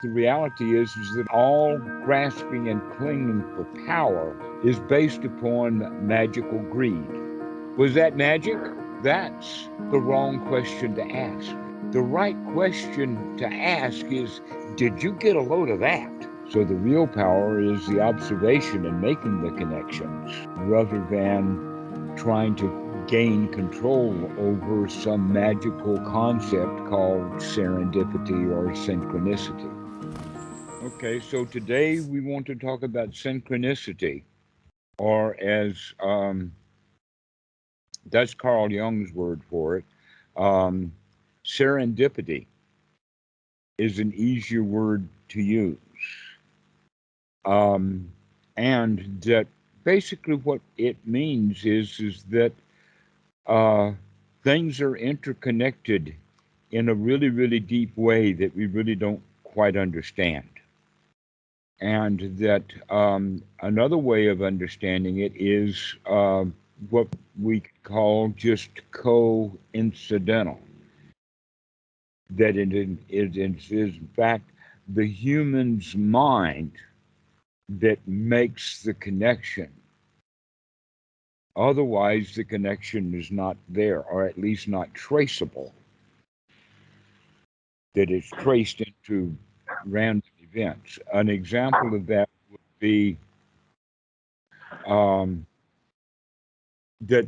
The reality is that all grasping and clinging for power is based upon magical greed. Was that magic? That's the wrong question to ask. The right question to ask is, did you get a load of that? So the real power is the observation and making the connections rather than trying to gain control over some magical concept called serendipity or synchronicity. Okay, so today we want to talk about synchronicity, or as that's Carl Jung's word for it. Serendipity is an easier word to use. And that basically what it means is that things are interconnected in a really, really deep way that we really don't quite understand. And that another way of understanding it is what we call just coincidental. That it is in fact the human's mind that makes the connection. Otherwise, the connection is not there, or at least not traceable. That it's traced into random events. An example of that would be that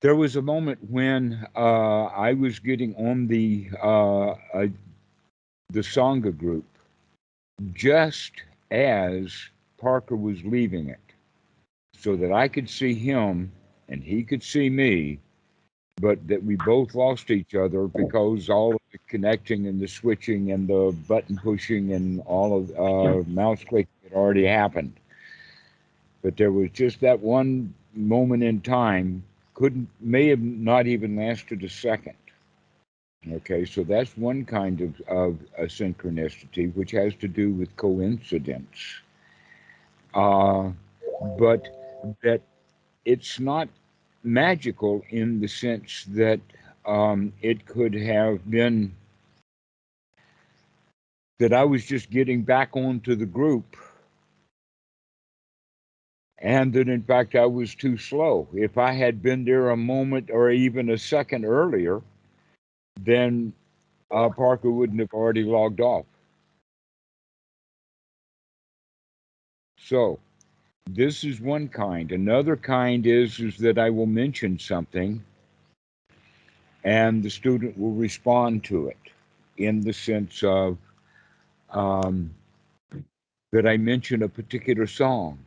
there was a moment when I was getting on the Sangha group just as Parker was leaving it, so that I could see him and he could see me, but that we both lost each other because all of the connecting and the switching and the button pushing and all of mouse clicking had already happened. But there was just that one moment in time, may have not even lasted a second. Okay, so that's one kind of a synchronicity, which has to do with coincidence. But that it's not magical in the sense that it could have been that I was just getting back onto the group and that in fact I was too slow. If I had been there a moment or even a second earlier, then Parker wouldn't have already logged off. So this is one kind. Another kind is that I will mention something and the student will respond to it in the sense of that I mention a particular song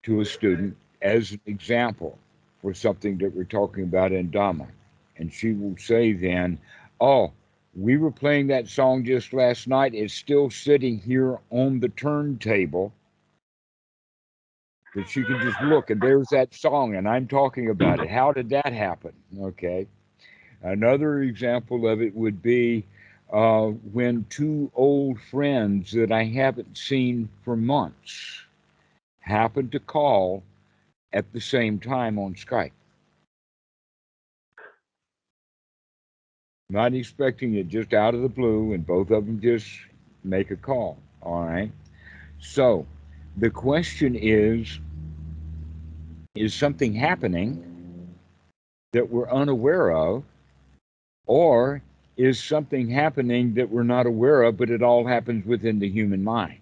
to a student as an example for something that we're talking about in Dhamma. And she will say then, oh, we were playing that song just last night. It's still sitting here on the turntable. That she can just look and there's that song and I'm talking about it. How did that happen? Okay. Another example of it would be when two old friends that I haven't seen for months happened to call at the same time on Skype. Not expecting it, just out of the blue, and both of them just make a call. All right. So the question is something happening that we're unaware of, or is something happening that we're not aware of, but it all happens within the human mind?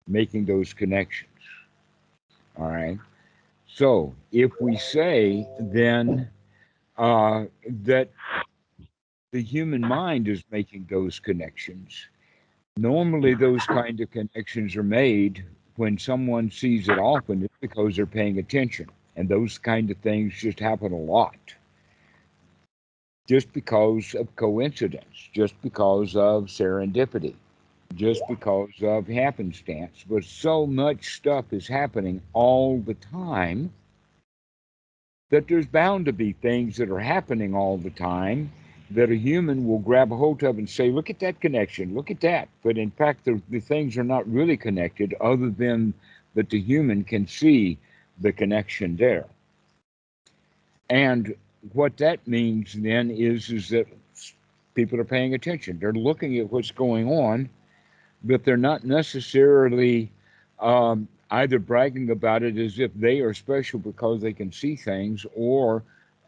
Making those connections. All right. So if we say then that the human mind is making those connections, normally those kind of connections are made when someone sees it often. It's because they're paying attention. And those kind of things just happen a lot. Just because of coincidence, just because of serendipity, just because of happenstance. But so much stuff is happening all the time that there's bound to be things that are happening all the time that a human will grab a hold of and say, look at that connection, look at that. But in fact, the things are not really connected other than that the human can see the connection there. And what that means then is that people are paying attention. They're looking at what's going on, but they're not necessarily either bragging about it as if they are special because they can see things, or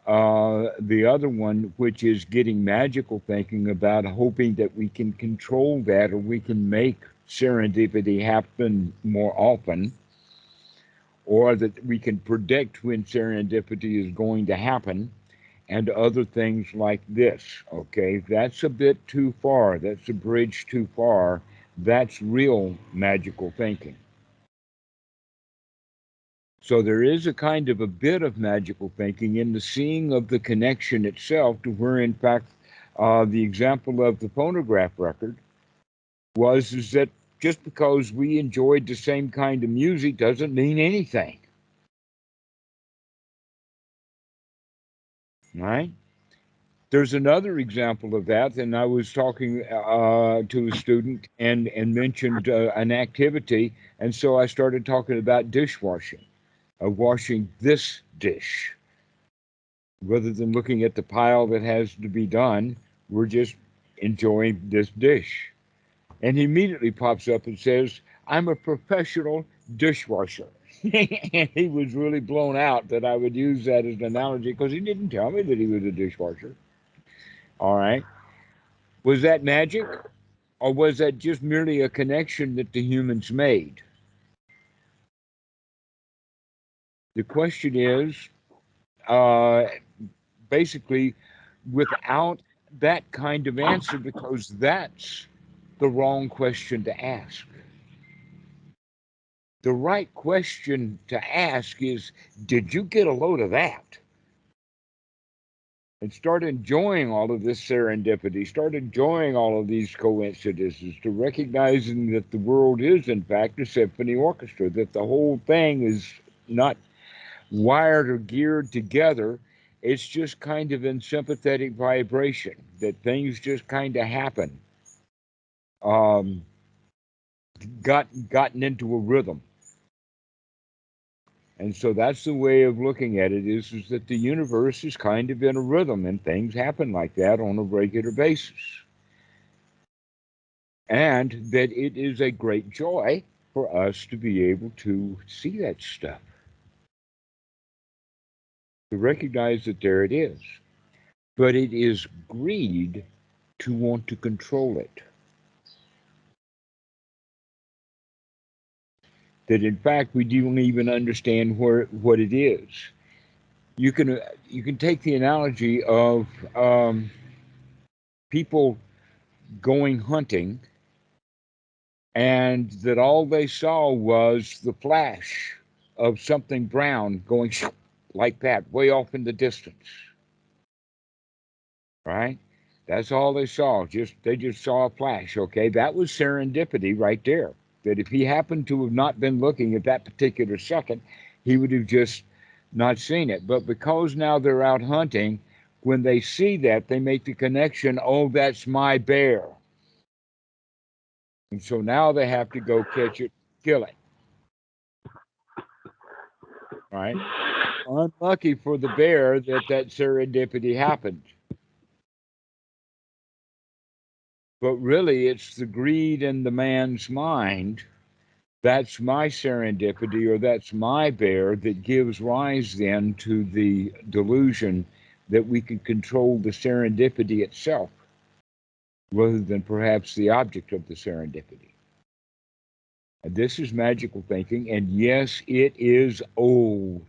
the other one, which is getting magical thinking about hoping that we can control that or we can make serendipity happen more often, or that we can predict when serendipity is going to happen, and other things like this. Okay, that's a bit too far. That's a bridge too far. That's real magical thinking. So there is a kind of a bit of magical thinking in the seeing of the connection itself, to where, in fact, the example of the phonograph record is that just because we enjoyed the same kind of music doesn't mean anything, right? There's another example of that, and I was talking to a student and mentioned an activity, and so I started talking about dishwashing, washing this dish. Rather than looking at the pile that has to be done, we're just enjoying this dish. And he immediately pops up and says, "I'm a professional dishwasher." And he was really blown out that I would use that as an analogy, because he didn't tell me that he was a dishwasher. All right. Was that magic, or was that just merely a connection that the humans made? The question is, uh, basically, without that kind of answer, because that's the wrong question to ask. The right question to ask is, did you get a load of that? And start enjoying all of this serendipity, start enjoying all of these coincidences, to recognizing that the world is, in fact, a symphony orchestra, that the whole thing is not wired or geared together. It's just kind of in sympathetic vibration, that things just kind of happen, um, gotten into a rhythm. And so that's the way of looking at it, is that the universe is kind of in a rhythm, and things happen like that on a regular basis. And that it is a great joy for us to be able to see that stuff, to recognize that there it is. But it is greed to want to control it. That in fact we don't even understand what it is. You can take the analogy of people going hunting, and that all they saw was the flash of something brown going like that way off in the distance, right? That's all they saw. They just saw a flash. Okay, that was serendipity right there. That if he happened to have not been looking at that particular second, he would have just not seen it. But because now they're out hunting, when they see that, they make the connection, oh, that's my bear. And so now they have to go catch it, kill it, right? Unlucky for the bear that serendipity happened. But really, it's the greed in the man's mind. That's my serendipity, or that's my bear, that gives rise then to the delusion that we can control the serendipity itself, rather than perhaps the object of the serendipity. And this is magical thinking, and yes, it is old,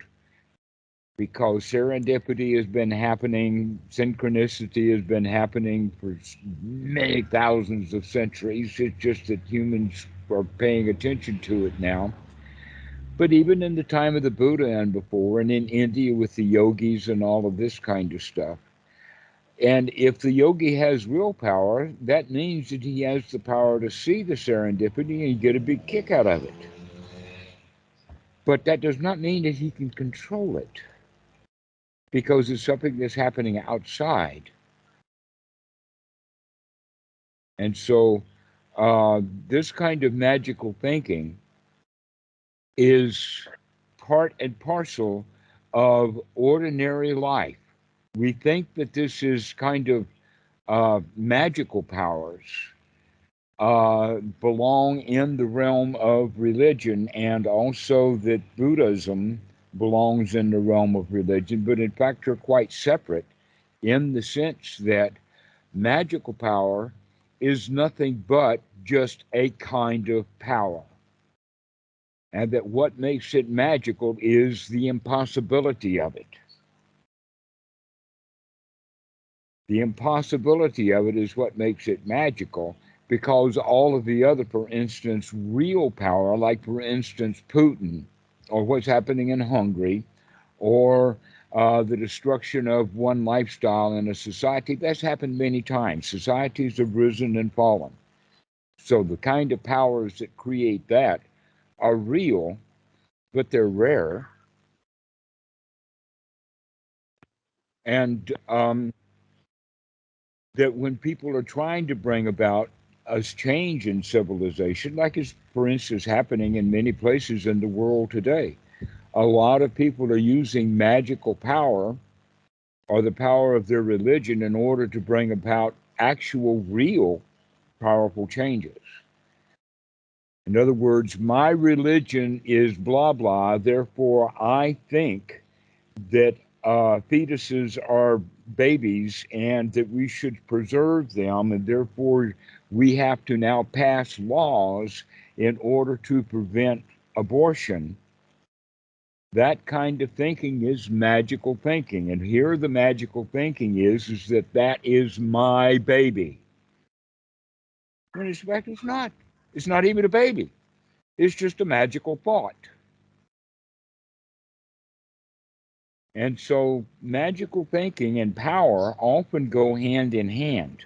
because serendipity has been happening, synchronicity has been happening for many thousands of centuries. It's just that humans are paying attention to it now. But even in the time of the Buddha and before, and in India with the yogis and all of this kind of stuff. And if the yogi has willpower, that means that he has the power to see the serendipity and get a big kick out of it. But that does not mean that he can control it, because it's something that's happening outside. And so this kind of magical thinking is part and parcel of ordinary life. We think that this is kind of magical powers belong in the realm of religion, and also that Buddhism belongs in the realm of religion, but in fact they're quite separate in the sense that magical power is nothing but just a kind of power. And that what makes it magical is the impossibility of it. The impossibility of it is what makes it magical, because all of the other, for instance, real power, like for instance Putin, or what's happening in Hungary, or the destruction of one lifestyle in a society, that's happened many times. Societies have risen and fallen. So the kind of powers that create that are real, but they're rare. And that when people are trying to bring about a change in civilization, like is, for instance, happening in many places in the world today, a lot of people are using magical power or the power of their religion in order to bring about actual, real, powerful changes. In other words, my religion is blah, blah, therefore I think that fetuses are babies and that we should preserve them, and therefore we have to now pass laws in order to prevent abortion. That kind of thinking is magical thinking, and here the magical thinking is that that is my baby. When in fact it's not. It's not even a baby. It's just a magical thought. And so magical thinking and power often go hand in hand.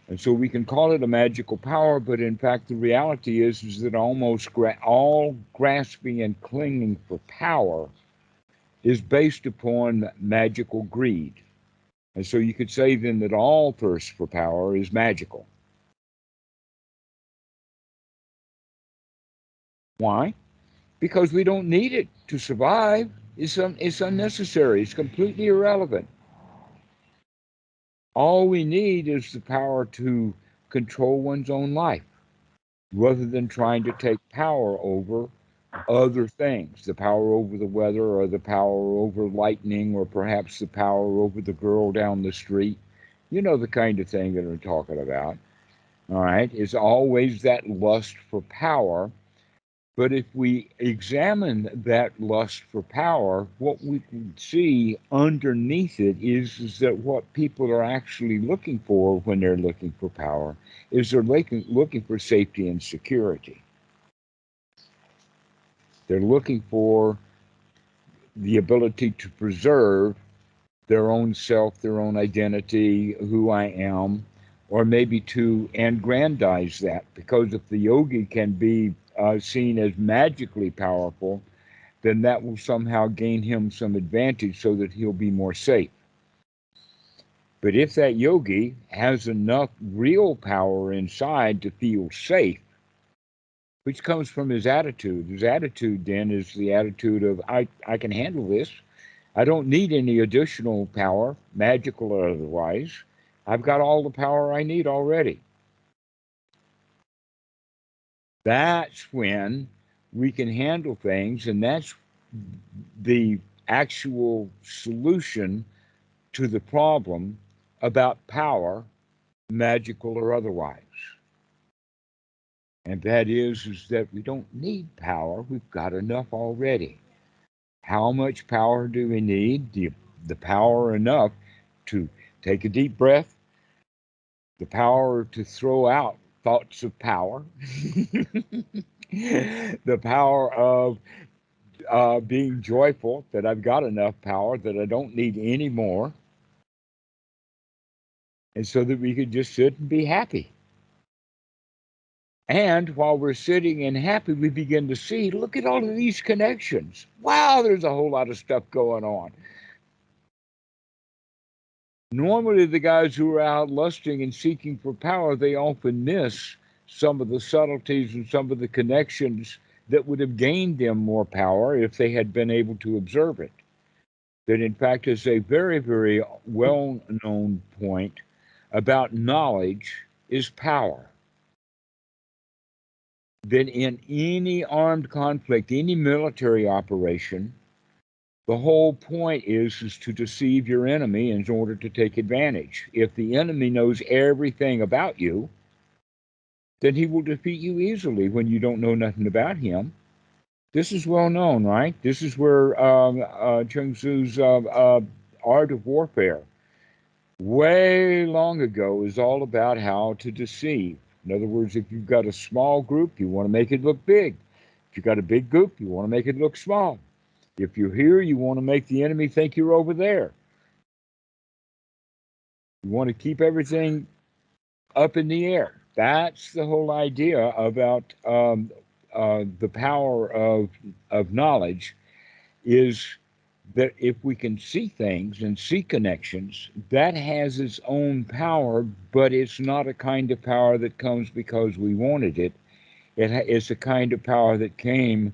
And so we can call it a magical power, but in fact the reality is that almost all grasping and clinging for power is based upon magical greed. And so you could say then that all thirst for power is magical. Why? Because we don't need it to survive. It's unnecessary. It's completely irrelevant. All we need is the power to control one's own life rather than trying to take power over other things, the power over the weather or the power over lightning or perhaps the power over the girl down the street. You know the kind of thing that I'm talking about. All right. It's always that lust for power. But if we examine that lust for power, what we can see underneath it is that what people are actually looking for when they're looking for power is they're looking for safety and security. They're looking for the ability to preserve their own self, their own identity, who I am, or maybe to aggrandize that. Because if the yogi can be seen as magically powerful, then that will somehow gain him some advantage so that he'll be more safe. But if that yogi has enough real power inside to feel safe, which comes from his attitude then is the attitude of, I can handle this. I don't need any additional power, magical or otherwise. I've got all the power I need already. That's when we can handle things, and that's the actual solution to the problem about power, magical or otherwise. And that is that we don't need power. We've got enough already. How much power do we need? The power enough to take a deep breath, the power to throw out thoughts of power, the power of being joyful that I've got enough power that I don't need any more, and so that we could just sit and be happy. And while we're sitting and happy, we begin to see, look at all of these connections. Wow, there's a whole lot of stuff going on. Normally, the guys who are out lusting and seeking for power, they often miss some of the subtleties and some of the connections that would have gained them more power if they had been able to observe it. that in fact is a very, very well-known point about knowledge is power. That in any armed conflict, any military operation, the whole point is to deceive your enemy in order to take advantage. If the enemy knows everything about you, then he will defeat you easily when you don't know nothing about him. This is well known, right? This is where Jung Tzu's Art of Warfare, way long ago, is all about how to deceive. In other words, if you've got a small group, you want to make it look big. If you've got a big group, you want to make it look small. If you're here, you want to make the enemy think you're over there. You want to keep everything up in the air. That's the whole idea about the power of knowledge, is that if we can see things and see connections, that has its own power, but it's not a kind of power that comes because we wanted it. It's a kind of power that came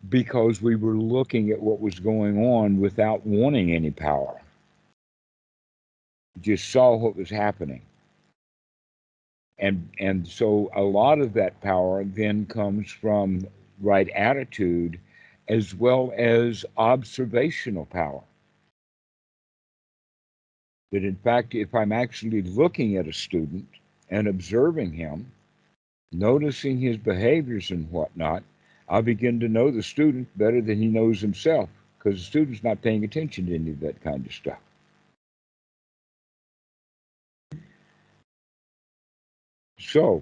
because we were looking at what was going on without wanting any power. Just saw what was happening. And so a lot of that power then comes from right attitude as well as observational power. That in fact, if I'm actually looking at a student and observing him, noticing his behaviors and whatnot, I'll begin to know the student better than he knows himself, because the student's not paying attention to any of that kind of stuff. So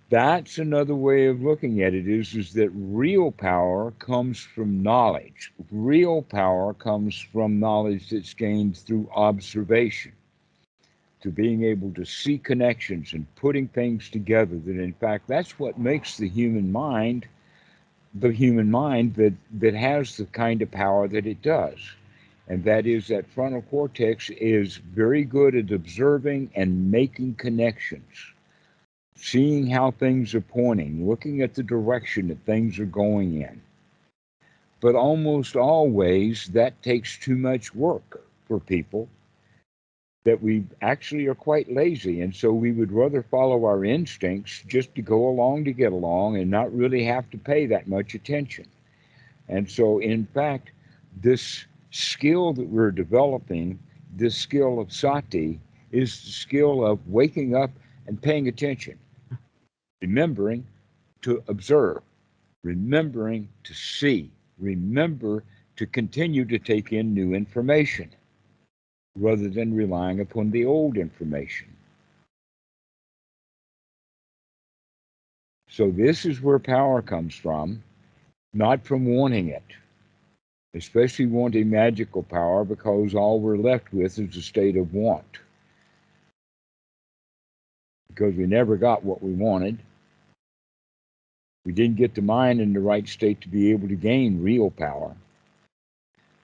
that's another way of looking at it, is that real power comes from knowledge. Real power comes from knowledge that's gained through observation, to being able to see connections and putting things together. That in fact, that's what makes the human mind that has the kind of power that it does. And that is that frontal cortex is very good at observing and making connections, seeing how things are pointing, looking at the direction that things are going in. But almost always that takes too much work for people, that we actually are quite lazy. And so we would rather follow our instincts just to go along to get along and not really have to pay that much attention. And so, in fact, this skill that we're developing, this skill of sati, is the skill of waking up and paying attention, remembering to observe, remembering to see, remember to continue to take in new information rather than relying upon the old information. So this is where power comes from, not from wanting it, especially wanting magical power, because all we're left with is a state of want. Because we never got what we wanted. We didn't get the mind in the right state to be able to gain real power.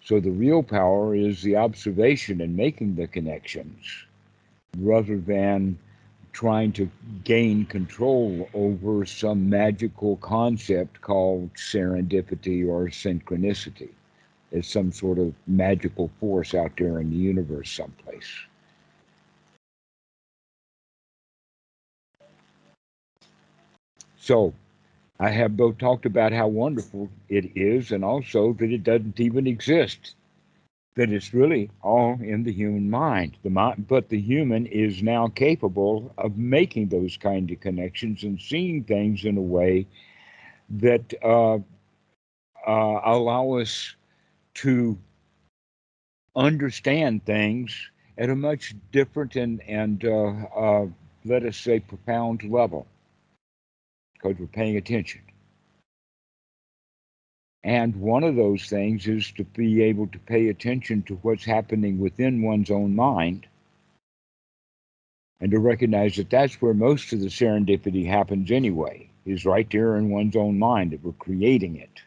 So the real power is the observation and making the connections, rather than trying to gain control over some magical concept called serendipity or synchronicity. It's some sort of magical force out there in the universe someplace. So I have both talked about how wonderful it is and also that it doesn't even exist, that it's really all in the human mind. But the human is now capable of making those kind of connections and seeing things in a way that allow us to understand things at a much different and let us say, profound level, because we're paying attention. And one of those things is to be able to pay attention to what's happening within one's own mind, and to recognize that that's where most of the serendipity happens anyway, is right there in one's own mind, that we're creating it.